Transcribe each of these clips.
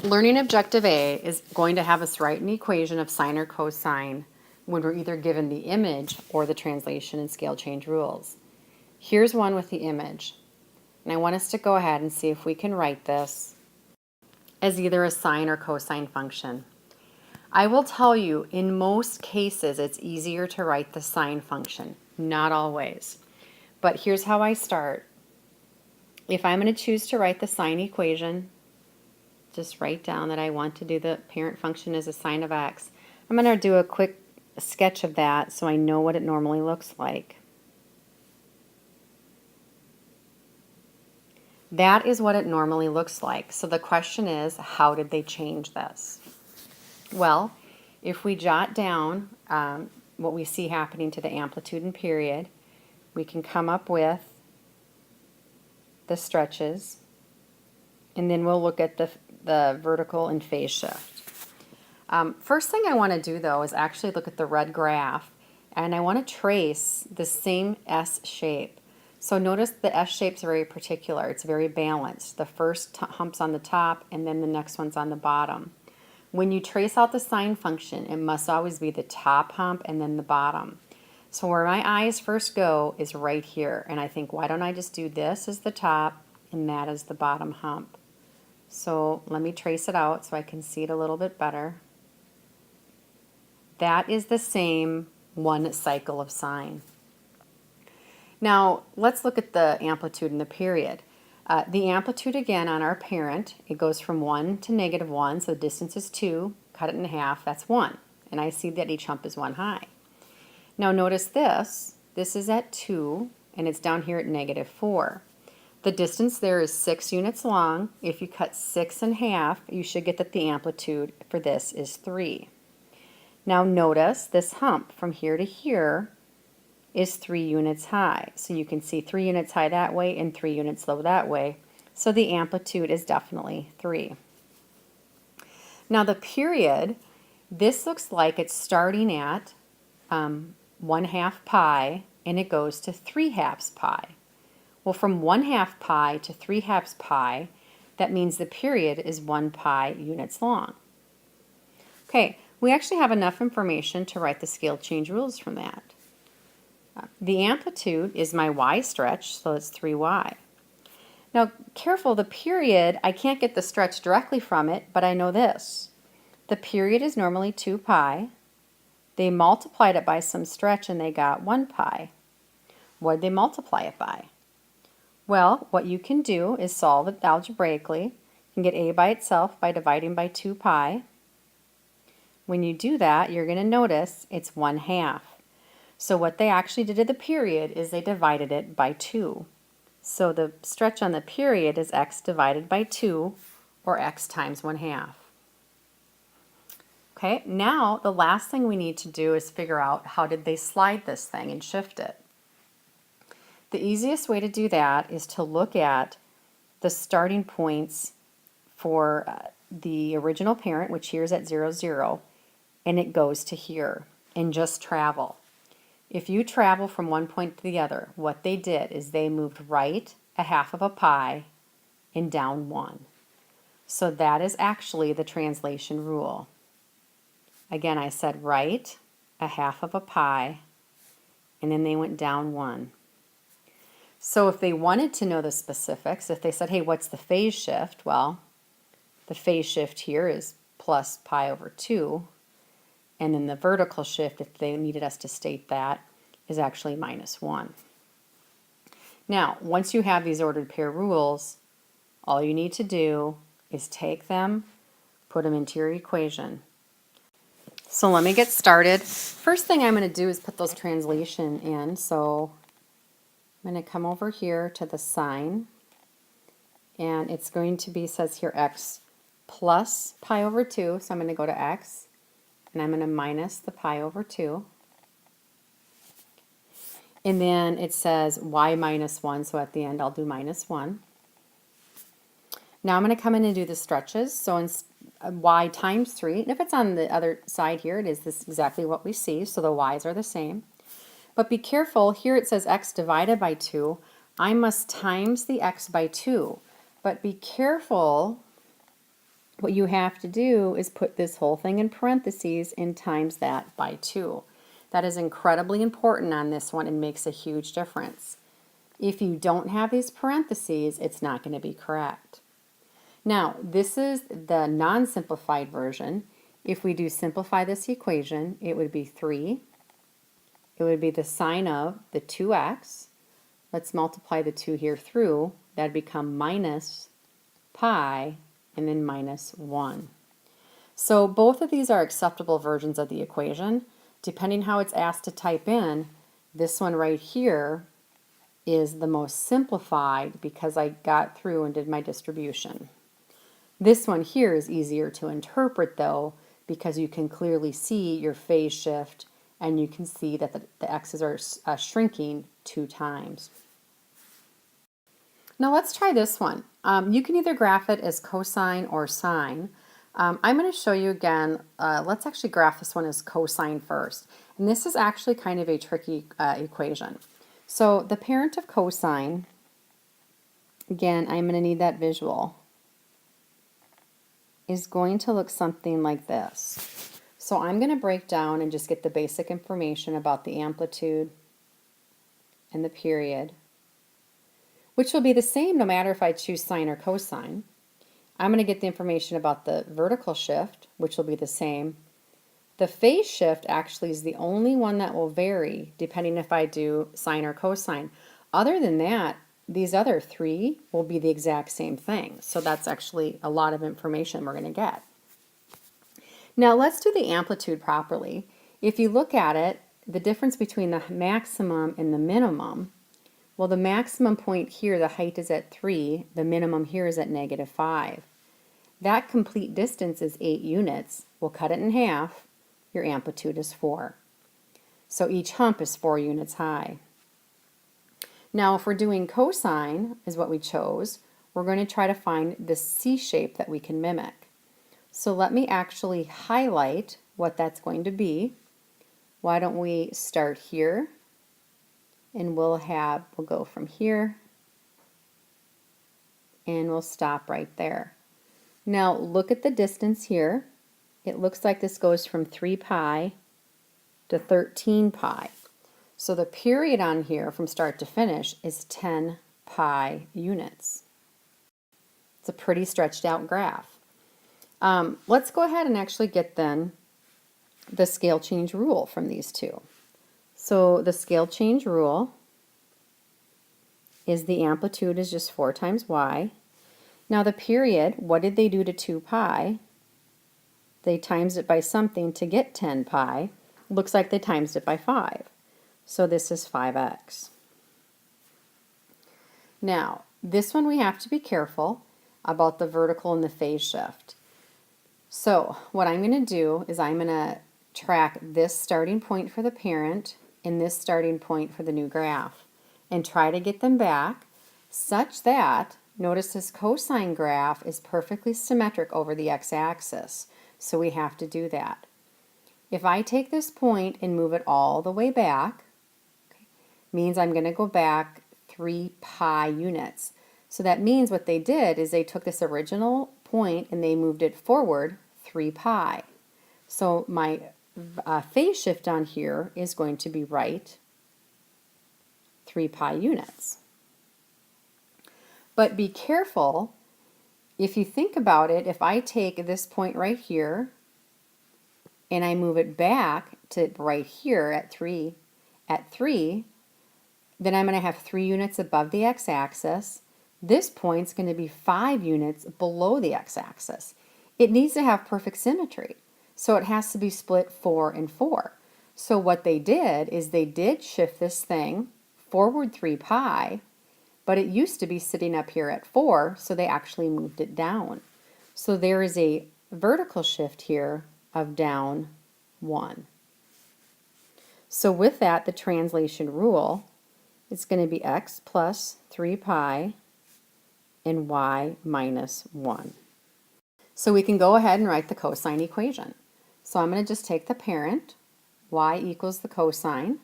Learning objective A is going to have us write an equation of sine or cosine when we're either given the image or the translation and scale change rules. Here's one with the image. And I want us to go ahead and see if we can write this as either a sine or cosine function. I will tell you, in most cases, it's easier to write the sine function. Not always. But here's how I start. If I'm going to choose to write the sine equation, just write down that I want to do the parent function as a sine of x. I'm going to do a quick sketch of that so I know what it normally looks like. That is what it normally looks like. So the question is, how did they change this? Well, if we jot down what we see happening to the amplitude and period, we can come up with the stretches, and then we'll look at the vertical and phase shift. First thing I want to do, though, is actually look at the red graph, and I want to trace the same S shape. So notice the S shape's very particular. It's very balanced. The first hump's on the top, and then the next one's on the bottom. When you trace out the sine function, it must always be the top hump and then the bottom. So where my eyes first go is right here, and I think, why don't I just do this as the top and that as the bottom hump? So let me trace it out so I can see it a little bit better. That is the same one cycle of sine. Now let's look at the amplitude and the period. The amplitude, again, on our parent, it goes from 1 to -1, so the distance is 2, cut it in half, that's 1. And I see that each hump is 1 high. Now notice this is at 2, and it's down here at -4. The distance there is 6 units long. If you cut 6 in half, you should get that the amplitude for this is 3. Now notice this hump from here to here is 3 units high. So you can see 3 units high that way and 3 units low that way. So the amplitude is definitely 3. Now the period, this looks like it's starting at 1/2 pi and it goes to 3/2 pi. Well, from 1/2 pi to 3/2 pi, that means the period is 1 pi units long. Okay, we actually have enough information to write the scale change rules from that. The amplitude is my y stretch, so it's 3y. Now, careful, the period, I can't get the stretch directly from it, but I know this. The period is normally 2 pi. They multiplied it by some stretch and they got 1 pi. What did they multiply it by? Well, what you can do is solve it algebraically. You can get a by itself by dividing by 2 pi. When you do that, you're going to notice it's 1/2. So what they actually did to the period is they divided it by 2. So the stretch on the period is x divided by 2, or x times 1/2. Okay, now the last thing we need to do is figure out how did they slide this thing and shift it. The easiest way to do that is to look at the starting points for the original parent, which here is at 0, 0, and it goes to here, and just travel. If you travel from one point to the other, what they did is they moved right 1/2 pi and down 1. So that is actually the translation rule. Again, I said right 1/2 pi, and then they went down 1. So if they wanted to know the specifics, if they said, hey, what's the phase shift? Well, the phase shift here is plus pi over 2. And then the vertical shift, if they needed us to state that, is actually -1. Now, once you have these ordered pair rules, all you need to do is take them, put them into your equation. So let me get started. First thing I'm going to do is put those translation in. So I'm going to come over here to the sine, and it's going to be, says here, x plus pi over 2. So I'm going to go to x, and I'm going to minus the pi over 2. And then it says y minus 1, so at the end I'll do -1. Now I'm going to come in and do the stretches. So in y times 3, and if it's on the other side here, it is this exactly what we see, so the y's are the same. But be careful, here it says x divided by 2. I must times the x by 2. But be careful what you have to do is put this whole thing in parentheses and times that by 2. That is incredibly important on this one and makes a huge difference. If you don't have these parentheses, it's not going to be correct. Now, this is the non-simplified version. If we do simplify this equation, it would be 3. It would be the sine of the 2x. Let's multiply the 2 here through. That'd become minus pi and then minus 1. So both of these are acceptable versions of the equation. Depending how it's asked to type in, this one right here is the most simplified because I got through and did my distribution. This one here is easier to interpret though because you can clearly see your phase shift and you can see that the x's are shrinking 2 times. Now let's try this one. You can either graph it as cosine or sine. I'm going to show you again, let's actually graph this one as cosine first. And this is actually kind of a tricky equation. So the parent of cosine, again, I'm going to need that visual, is going to look something like this. So I'm going to break down and just get the basic information about the amplitude and the period, which will be the same no matter if I choose sine or cosine. I'm going to get the information about the vertical shift, which will be the same. The phase shift actually is the only one that will vary depending if I do sine or cosine. Other than that, these other 3 will be the exact same thing. So that's actually a lot of information we're going to get. Now let's do the amplitude properly. If you look at it, the difference between the maximum and the minimum, well, the maximum point here, the height is at 3, the minimum here is at -5. That complete distance is 8 units. We'll cut it in half. Your amplitude is 4. So each hump is 4 units high. Now if we're doing cosine, is what we chose, we're going to try to find the C shape that we can mimic. So let me actually highlight what that's going to be. Why don't we start here? And we'll go from here and we'll stop right there. Now look at the distance here. It looks like this goes from 3 pi to 13 pi. So the period on here from start to finish is 10 pi units. It's a pretty stretched out graph. Let's go ahead and actually get then the scale change rule from these two. So the scale change rule is the amplitude is just 4 times y. Now the period, what did they do to 2 pi? They times it by something to get 10 pi. Looks like they times it by 5. So this is 5x. Now, this one we have to be careful about the vertical and the phase shift. So what I'm going to do is I'm going to track this starting point for the parent and this starting point for the new graph and try to get them back such that, notice this cosine graph is perfectly symmetric over the x-axis. So we have to do that. If I take this point and move it all the way back, okay, means I'm going to go back 3 pi units. So that means what they did is they took this original point and they moved it forward 3 pi. So my phase shift on here is going to be right 3 pi units. But be careful, if you think about it, if I take this point right here and I move it back to right here at 3, then I'm going to have 3 units above the x-axis. This point's going to be 5 units below the x-axis. It needs to have perfect symmetry, so it has to be split 4 and 4. So what they did is they did shift this thing forward 3 pi, but it used to be sitting up here at 4, so they actually moved it down. So there is a vertical shift here of down 1. So with that, the translation rule is going to be x plus 3 pi and y minus 1. So we can go ahead and write the cosine equation. So I'm going to just take the parent, y equals the cosine,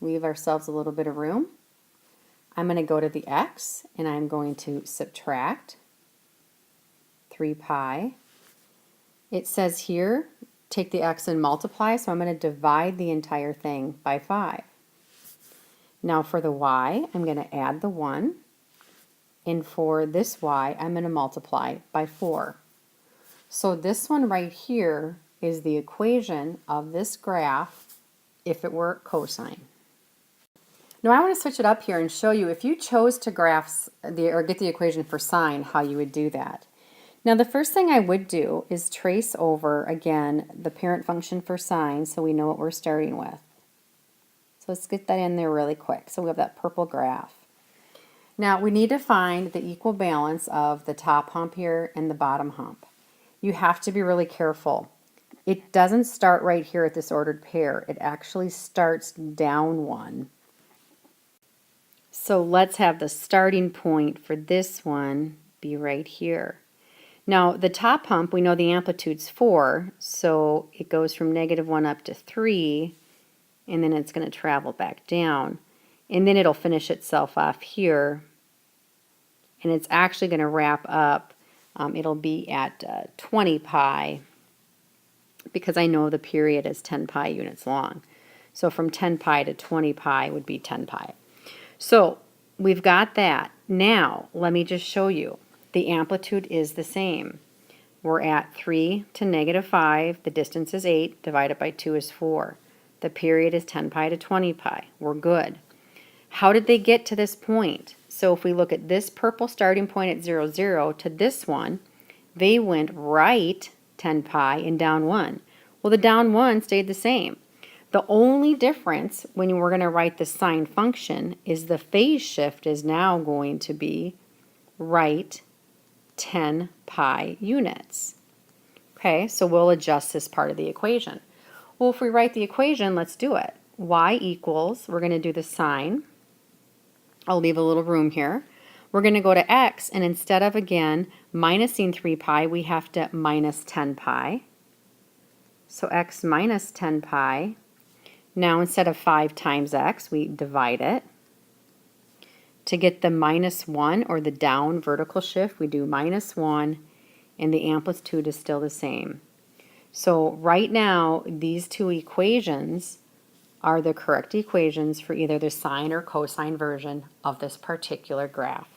leave ourselves a little bit of room. I'm going to go to the x and I'm going to subtract 3 pi. It says here, take the x and multiply, so I'm going to divide the entire thing by 5. Now for the y, I'm going to add the 1, and for this y, I'm going to multiply by 4. So this one right here is the equation of this graph if it were cosine. Now I want to switch it up here and show you if you chose to get the equation for sine, how you would do that. Now the first thing I would do is trace over, again, the parent function for sine so we know what we're starting with. So let's get that in there really quick. So we have that purple graph. Now we need to find the equal balance of the top hump here and the bottom hump. You have to be really careful. It doesn't start right here at this ordered pair. It actually starts down 1. So let's have the starting point for this one be right here. Now the top hump, we know the amplitude's 4, so it goes from -1 up to 3, and then it's going to travel back down. And then it'll finish itself off here, and it's actually going to wrap up. It'll be at 20 pi, because I know the period is 10 pi units long. So from 10 pi to 20 pi would be 10 pi. So we've got that. Now let me just show you. The amplitude is the same. We're at 3 to -5. The distance is 8. Divided by 2 is 4. The period is 10 pi to 20 pi. We're good. How did they get to this point? So if we look at this purple starting point at 0, 0 to this one, they went right 10 pi and down 1. Well, the down 1 stayed the same. The only difference when we're going to write the sine function is the phase shift is now going to be right 10 pi units. Okay, so we'll adjust this part of the equation. Well, if we write the equation, let's do it. Y equals, we're going to do the sine. I'll leave a little room here. We're going to go to x, and instead of, again, minusing 3 pi, we have to minus 10 pi. So x minus 10 pi. Now instead of 5 times x, we divide it. To get the -1 or the down vertical shift, we do -1, and the amplitude is still the same. So right now, these two equations are the correct equations for either the sine or cosine version of this particular graph.